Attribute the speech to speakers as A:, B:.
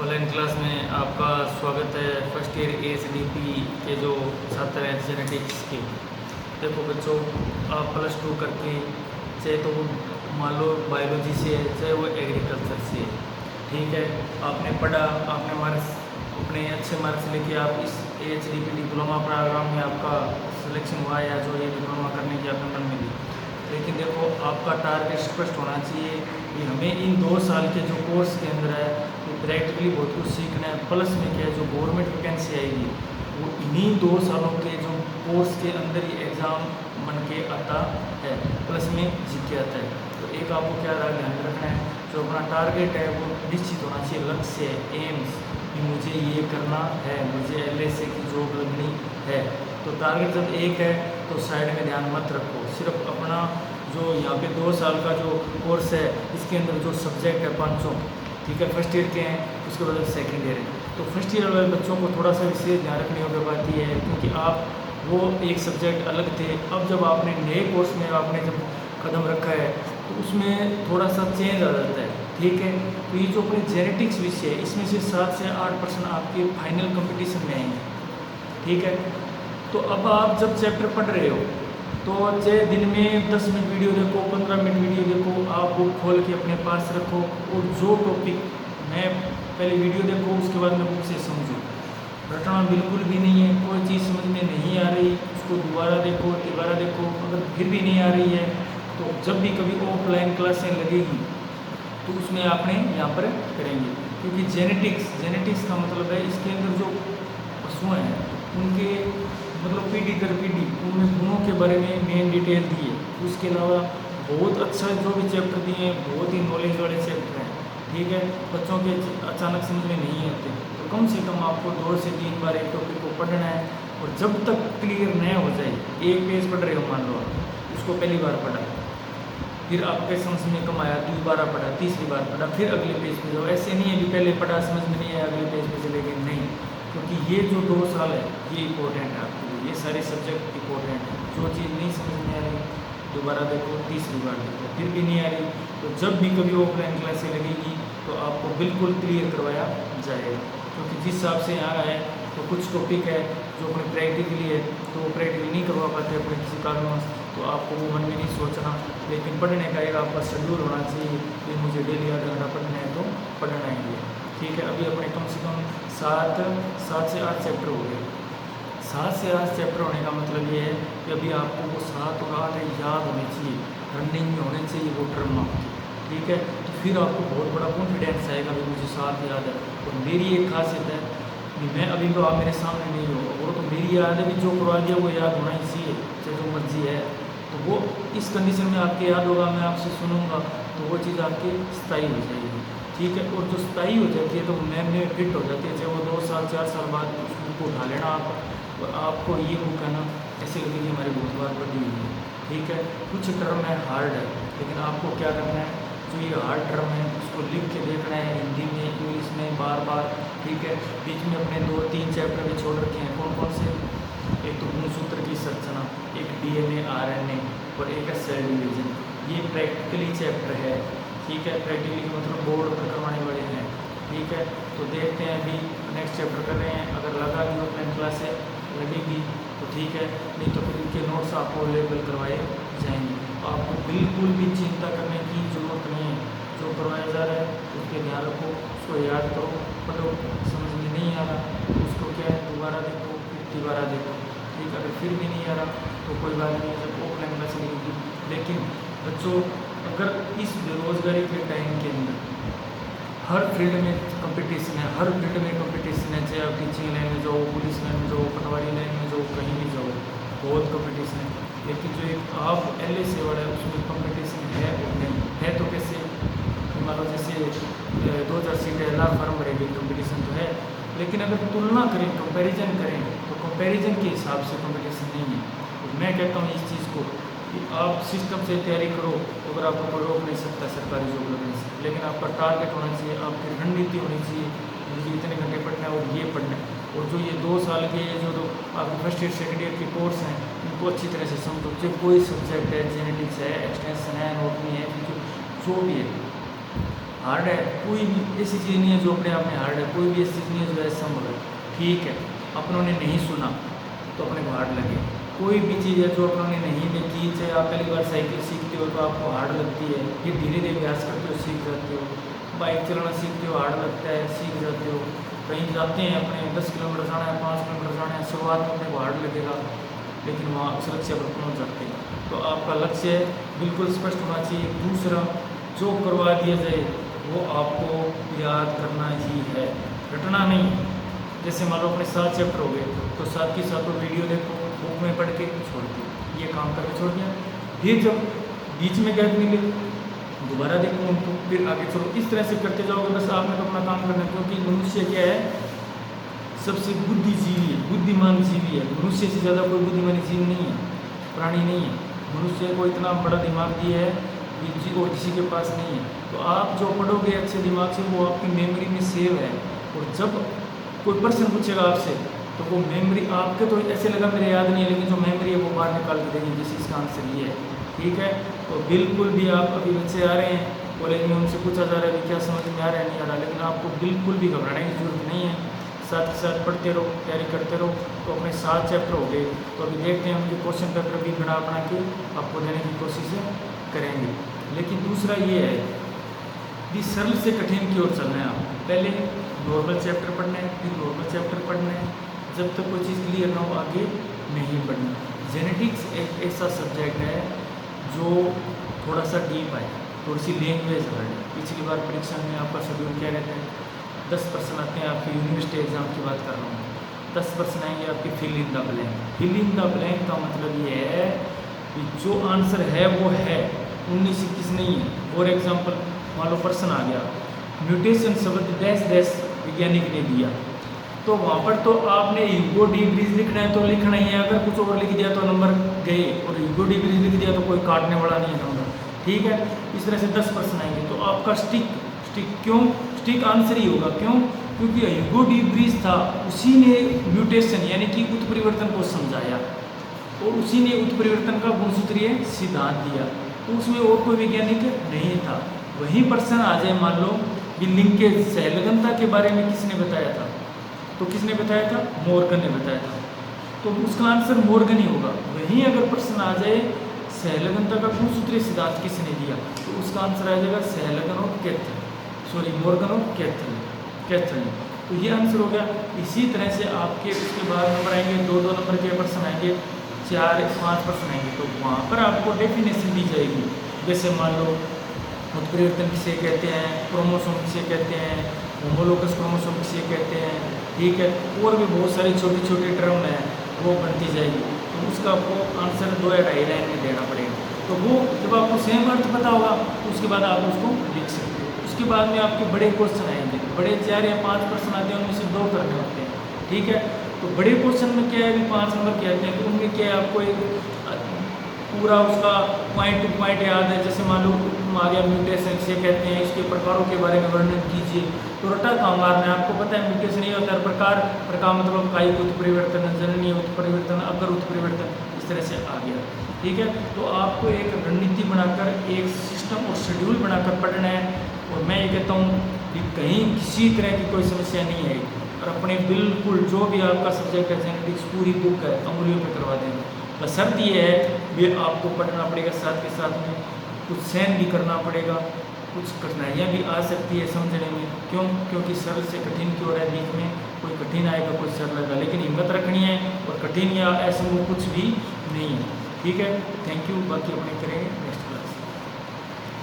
A: Online class में आपका स्वागत है। फर्स्ट ईयर एएचडीपी के जो छात्र हैं जेनेटिक्स के। देखो बच्चों, आप +2 करके चाहे तो मान लो बायोलॉजी से है, चाहे वो एग्रीकल्चर से है, ठीक है। आपने पढ़ा, आपने मार्क्स अपने अच्छे मार्क्स लेके आप इस एएचडीपी डिप्लोमा प्रोग्राम में आपका सिलेक्शन हुआ या जो ये डिप्लोमा करने की आपने मन में ली। लेकिन देखो, आपका टारगेट स्पष्ट होना चाहिए कि हमें इन 2 साल के जो कोर्स के अंदर है प्रैक्टिकली बहुत कुछ सीखना है। प्लस में क्या है, जो गवर्नमेंट वैकेंसी आएगी वो इन्हीं 2 सालों के जो कोर्स के अंदर ही एग्ज़ाम बन के आता है, प्लस में जीके आता है। तो एक आपको क्या ध्यान रखना है, जो अपना टारगेट है वो निश्चित होना चाहिए, लक्ष्य है, एम्स कि मुझे ये करना है, मुझे LSA की जॉब लगनी है। तो टारगेट जब एक है तो साइड में ध्यान मत रखो, सिर्फ अपना जो यहाँ पे 2 साल का जो कोर्स है इसके अंदर जो सब्जेक्ट है 500, ठीक है, फर्स्ट ईयर के हैं, उसके बाद सेकंड ईयर है। तो फर्स्ट ईयर वाले बच्चों को थोड़ा सा विशेष ध्यान रखने की बात ये है, क्योंकि आप वो एक सब्जेक्ट अलग थे, अब जब आपने नए कोर्स में आपने जब कदम रखा है तो उसमें थोड़ा सा चेंज आ जाता है, ठीक है। तो ये जो अपने जेनेटिक्स विषय है इसमें से 7 से 8% आपके फाइनल कंपटीशन में आएंगे, ठीक है। तो अब आप जब चैप्टर पढ़ रहे हो तो चाहे दिन में 10 मिनट वीडियो देखो, 15 मिनट वीडियो देखो, आप बुक खोल के अपने पास रखो और जो टॉपिक मैं पहले वीडियो देखो उसके बाद में बुक से समझो। रटना बिल्कुल भी नहीं है, कोई चीज़ समझ में नहीं आ रही उसको दोबारा देखो, तिबारा देखो। अगर फिर भी नहीं आ रही है तो जब भी कभी ऑफलाइन क्लासें लगेगी तो उसमें आपने यहाँ पर करेंगे, क्योंकि जेनेटिक्स का मतलब है इसके अंदर जो पशु हैं उनके मतलब पीढ़ी दर पीढ़ी उनमें गुणों के बारे में मेन डिटेल दी है। उसके अलावा बहुत अच्छा जो भी चैप्टर दिए हैं बहुत ही नॉलेज वाले चैप्टर हैं, ठीक है। बच्चों के अचानक समझ में नहीं आते तो कम से कम आपको 2 से 3 बार एक टॉपिक को पढ़ना है, और जब तक क्लियर न हो जाए, एक पेज पढ़ रहे हो मान लो, उसको पहली बार पढ़ा, फिर आपके समझ में कम आया, दोबारा पढ़ा, तीसरी बार पढ़ा, फिर अगले पेज पे जाओ। ऐसे नहीं है कि पहले पढ़ा समझ में नहीं आया अगले पेज पे चले गए, नहीं। क्योंकि ये जो 2 साल है ये इम्पोर्टेंट है आपके लिए, ये सारे सब्जेक्ट इम्पोर्टेंट है। जो चीज़ नहीं समझ में आ रही दोबारा देखो, तीसरी बार देखो, फिर भी नहीं आ रही तो जब भी कभी ऑफलाइन क्लासें लगेगी तो आपको बिल्कुल क्लियर करवाया जाएगा। क्योंकि जिस हिसाब से यहाँ है तो कुछ टॉपिक है जो अपने प्रैक्टिकली है तो वो प्रैक्टिकल नहीं करवा पाते अपने किसी कारणवश, तो आपको वो मन में नहीं सोचना, लेकिन पढ़ने का एक आपका शेड्यूल होना चाहिए कि मुझे डेली आधा घंटा पढ़ना है तो पढ़ना ही है, ठीक है। अभी अपने कम से कम 7 से 8 चैप्टर हो गए। 7 से 8 चैप्टर होने का मतलब ये है कि अभी आपको वो 7 और 8 याद होने चाहिए, रनिंग में होने चाहिए वो टर्म आपकी, ठीक है। तो फिर आपको बहुत बड़ा कॉन्फिडेंस आएगा कि मुझे 7 याद है। और मेरी एक खासियत है कि मैं अभी तो आप मेरे सामने नहीं हो, वो तो मेरी याद है कि जो करवा दिया वो याद होना ही चाहिए, चाहे जो मर्जी है। तो वो इस कंडीशन में आपके याद होगा, मैं आपसे सुनूंगा तो वो चीज़ आपकी स्थायी हो जाएगी, ठीक है। और जो स्थायी हो जाती है तो मेमोरी फिट हो जाती है, चाहे वो 2 साल 4 साल बाद उस बुक को उठा लेना आप, और आपको ये बुक है ना ऐसे लगेगी हमारी बहुत बार पढ़ी हुई है, ठीक है। कुछ टर्म है हार्ड है, लेकिन आपको क्या करना है, जो ये हार्ड टर्म है उसको लिख के देखना है हिंदी में, इंग्लिश में बार बार, ठीक है। बीच में अपने 2-3 चैप्टर भी छोड़ रखे हैं, कौन कौन से, एक तो गुणसूत्र की संरचना, एक DNA RNA और एक है सेल डिवीजन। ये प्रैक्टिकली चैप्टर है, ठीक है। प्रैक्टिकली मतलब बोर्ड पर करवाने वाले हैं, ठीक है। तो देखते हैं, अभी नेक्स्ट चैप्टर कर रहे हैं, अगर लगा कि ऑफलाइन क्लास है लगेगी तो ठीक है, नहीं तो फिर इनके नोट्स आपको अवेलेबल करवाए जाएंगे। आपको बिल्कुल भी चिंता करने की ज़रूरत नहीं है, जो करवाया जा रहा है उसके ध्यान रखो, उसको याद करो, पढ़ो, समझ में नहीं आ रहा उसको क्या है दोबारा देखो, फिर तिबारा देखो, ठीक है। अगर फिर भी नहीं आ रहा तो कोई बात नहीं है, जब ऑफलाइन क्लास लगेगी। लेकिन बच्चों, अगर इस बेरोज़गारी के टाइम के अंदर हर फील्ड में कंपटीशन है, हर फील्ड में कंपटीशन है, चाहे आप टीचिंग लाइन में जाओ, पुलिस लाइन में जाओ, पटवारी लाइन में जाओ, कहीं भी जाओ, बहुत कंपटीशन है। लेकिन जो एक आप LSA वाला है उसमें कंपटीशन है और नहीं है तो कैसे, मान लो जैसे 2000 सीटें लाख फार्म भरेगी, कंपटीशन तो है। लेकिन अगर तुलना करें, कंपैरिजन करें तो कंपैरिजन के हिसाब से कंपटीशन नहीं है। तो मैं कहता हूँ इस चीज़ को कि आप सिस्टम से तैयारी करो, अगर आपको कोई रोक नहीं सकता सरकारी जॉब लगने से, लेकिन आपका टारगेट होना चाहिए, आपकी रणनीति होनी चाहिए, मुझे इतने घंटे पढ़ना है और ये पढ़ना है। और जो ये 2 साल के जो आपके फर्स्ट ईयर सेकेंड ईयर के कोर्स हैं इनको अच्छी तरह से समझो, चाहे कोई सब्जेक्ट है, जेनेटिक्स है, एक्सटेंशन है, नोटनी है, जो भी है, हार्ड है, कोई भी ऐसी चीज़ नहीं है जो अपने आप में हार्ड है, कोई भी ऐसी चीज़ नहीं है जो है संभव है। ठीक है, अपनों ने नहीं सुना तो अपने को हार्ड लगे, कोई भी चीज़ है जो अपनों ने नहीं देखी, चाहे आप पहली बार साइकिल सीखते हो तो आपको हार्ड लगती है, फिर धीरे धीरे अभ्यास करते हो सीख जाते हो, बाइक चलाना सीखते हो हार्ड लगता है सीख जाते हो, कहीं जाते हैं अपने 10 किलोमीटर जाना है 5 किलोमीटर जाना है, शुरुआत में अपने को हार्ड लगेगा लेकिन वहाँ उस लक्ष्य पर पहुँच जाते हैं। तो आपका लक्ष्य बिल्कुल स्पष्ट होना चाहिए। दूसरा, जो करवा दिया जाए वो आपको याद करना ही है, रटना नहीं। जैसे मान लो अपने 7 चैप्टर हो गए तो 7 की 7 वीडियो देखो, बुक में पढ़ के छोड़ दिया, ये काम करके छोड़ दिया, फिर जब बीच में गैप मिले दोबारा देखो उनको, फिर आगे चलो, इस तरह से करते जाओगे बस आपने तो अपना काम करना है। क्योंकि मनुष्य क्या है, सबसे बुद्धिजीवी है, बुद्धिमान जीवी है, मनुष्य से ज़्यादा कोई बुद्धिमानी जीव नहीं है, प्राणी नहीं है। मनुष्य को इतना बड़ा दिमाग दिया है और किसी के पास नहीं है। तो आप जो पढ़ोगे अच्छे दिमाग से वो आपकी मेमोरी में सेव है, और जब कोई प्रश्न पूछेगा आपसे तो वो मेमोरी आपके तो ऐसे लगा मेरे याद नहीं है, लेकिन जो मेमोरी है वो बाहर निकाल के देगी जैसे इसका आंसर ये है। ठीक है, तो बिल्कुल भी आप अभी बच्चे आ रहे हैं कॉलेज में, उनसे पूछा जा रहा है कि क्या समझ में आ रहा है नहीं आ रहा, लेकिन आपको बिल्कुल भी घबराने की जरूरत नहीं है, साथ के साथ पढ़ते रहो, तैयारी करते रहो। तो अपने 7 चैप्टर हो गए, तो अभी देखते हैं उनके क्वेश्चन पेपर भी बना के आपको देने की कोशिश करेंगे। लेकिन दूसरा ये है कि सरल से कठिन की ओर चलना है। आप पहले नॉर्मल चैप्टर पढ़ना है, फिर नॉर्मल चैप्टर पढ़ना है, जब तक कोई चीज़ क्लियर ना हो आगे नहीं बढ़ना। जेनेटिक्स एक ऐसा सब्जेक्ट है जो थोड़ा सा डीप है, थोड़ी सी लैंग्वेज है। पिछली बार परीक्षा में आपका शेड्यूल क्या रहता है, 10% आते हैं आपके यूनिवर्सिटी एग्ज़ाम की बात कर रहा हूँ, 10% आएंगे आपके fill in the blank. Fill in the blank का मतलब ये है कि जो आंसर है वो है, 19-21 नहीं है। फॉर एग्जाम्पल मान लो प्रश्न आ गया, म्यूटेशन शब्द डैश डैश वैज्ञानिक ने दिया, तो वहाँ पर तो आपने ह्यूगो डी ब्रीज लिखना है तो लिखना ही है, अगर कुछ और लिख दिया तो नंबर गए, और ह्यूगो डी ब्रीज लिख दिया तो कोई काटने वाला नहीं है नंबर। ठीक है, इस तरह से 10% आएंगे। तो आपका स्टिक क्यों, स्टिक आंसर ही होगा। क्यों? क्योंकि ह्यूगो डी ब्रीज था, उसी ने म्यूटेशन यानी कि उत्परिवर्तन को समझाया, और उसी ने उत्परिवर्तन का गुणसूत्रीय सिद्धांत दिया, तो उसमें और कोई वैज्ञानिक नहीं था। वही प्रश्न आ जाए मान लो कि लिंकेज सहलगनता के बारे में किसने बताया था, तो किसने बताया था, मॉर्गन ने बताया था, तो उसका आंसर मॉर्गन ही होगा। वहीं अगर प्रश्न आ जाए सहलगनता का गुणसूत्रीय सिद्धांत किसने दिया, तो उसका आंसर आ जाएगा सहलगन और मॉर्गन और कैथल। तो ये आंसर हो गया। इसी तरह से आपके उसके बाद नंबर आएंगे, 2-2 नंबर के प्रश्न आएंगे, 4-5 प्रश्न आएंगे, तो वहाँ पर आपको डेफिनेशन दी जाएगी। जैसे मान लो उत्परिवर्तन किसे कहते हैं, क्रोमोसोम किसे कहते हैं, होमोलोगस क्रोमोसोम किसे कहते हैं। ठीक है, और भी बहुत सारी छोटी छोटी टर्म है वो बनती जाएगी, तो उसका आपको आंसर 2 या 2.5 लाइन में देना पड़ेगा। तो वो जब आपको सेम अर्थ पता होगा तो उसके बाद आप उसको लिख सकते हो। उसके बाद में आपके बड़े क्वेश्चन आएंगे, बड़े 4 या 5 प्रश्न आते हैं, उनमें से 2 करने होते हैं। ठीक है, तो बड़े क्वेश्चन में क्या है, अभी 5 नंबर के आते हैं, तो उनमें क्या है आपको एक पूरा उसका पॉइंट टू पॉइंट याद है। जैसे मान लो आ गया म्यूटेशन से कहते हैं, इसके प्रकारों के बारे में वर्णन कीजिए, तो रटा काम मारना है। आपको पता है म्यूटेशन ये होता है प्रकार मतलब कायिक उत्परिवर्तन, जननीय उत्परिवर्तन, अगर उत्परिवर्तन, इस तरह से आ गया। ठीक है, तो आपको एक रणनीति बनाकर, एक सिस्टम और शेड्यूल बनाकर पढ़ना है। और मैं ये कहता हूँ कि कहीं किसी तरह की कोई समस्या नहीं है, और अपने बिल्कुल जो भी आपका सब्जेक्ट है जेनेटिक्स पूरी बुक है अंगुलियों पे करवा दें। बस शर्त ये है भी आपको पढ़ना पड़ेगा, साथ के साथ में कुछ सहन भी करना पड़ेगा, कुछ कठिनाइयाँ भी आ सकती है समझने में। क्यों? क्योंकि सरल से कठिन की ओर है, बीच में कोई कठिन आएगा कोई सरल आएगा, लेकिन हिम्मत रखनी है, और कठिन या असंभव कुछ भी नहीं है। ठीक है, थैंक यू। बाकी अपने करेंगे नेक्स्ट।